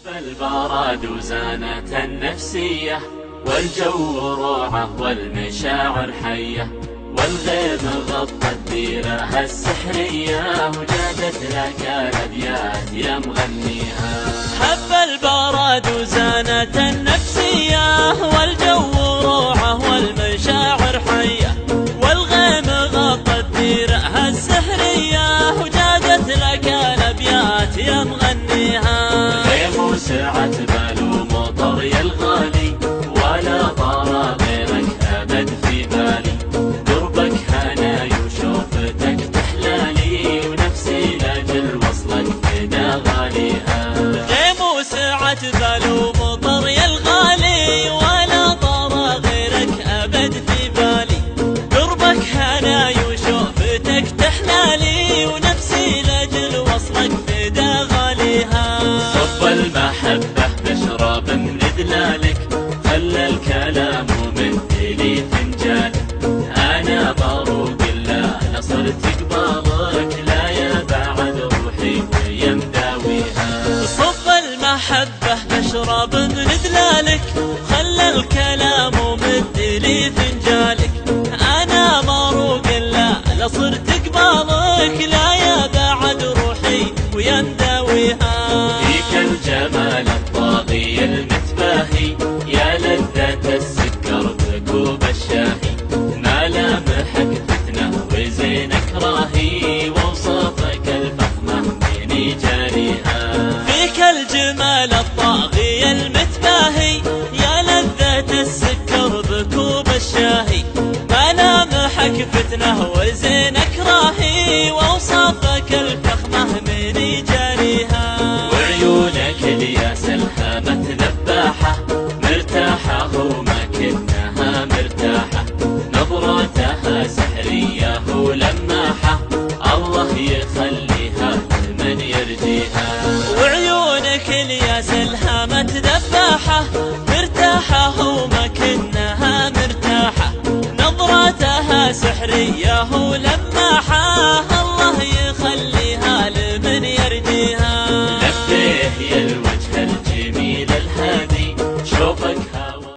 البرد وزانة النفسية والجو روعة والمشاعر حية والغيم غطى الديرة السحرية وجادت لك الأبيات يا مغنيها. حب البرد وزانة النفسية والجو روعة والمشاعر حية والغيم غطى الديرة السحرية وجادت لك الأبيات يا مغنيها. غيم وسعة بال ومطر يا الغالي ولا طار غيرك أبد في بالي قربك هناي وشوفتك تحلالي ونفسي لاجل وصلك فدا غاليها. غيم وسعة بال ومطر يا الغالي ولا طار غيرك أبد في بالي قربك هناي وشوفتك تحلالي ونفسي لاجل وصلك فدا غاليها. صب المحبة بشرب من دلالك خلى الكلام ممثلي فنجان أنا بروق الله صرت قبالك لا يا بعد روحي ويا مداويها. صب المحبة بشرب من دلالك خلى الكلام ممثلي فنجالك أنا بروق الله صرت قبالك لا يا بعد روحي ويا مداويها. فيك الجمال الطاغي المتباهي يا لذة السكر بكوب الشاهي ملامحك فتنة وزينك راهي ووصفك الفخمة بيني جاريها. فيك الجمال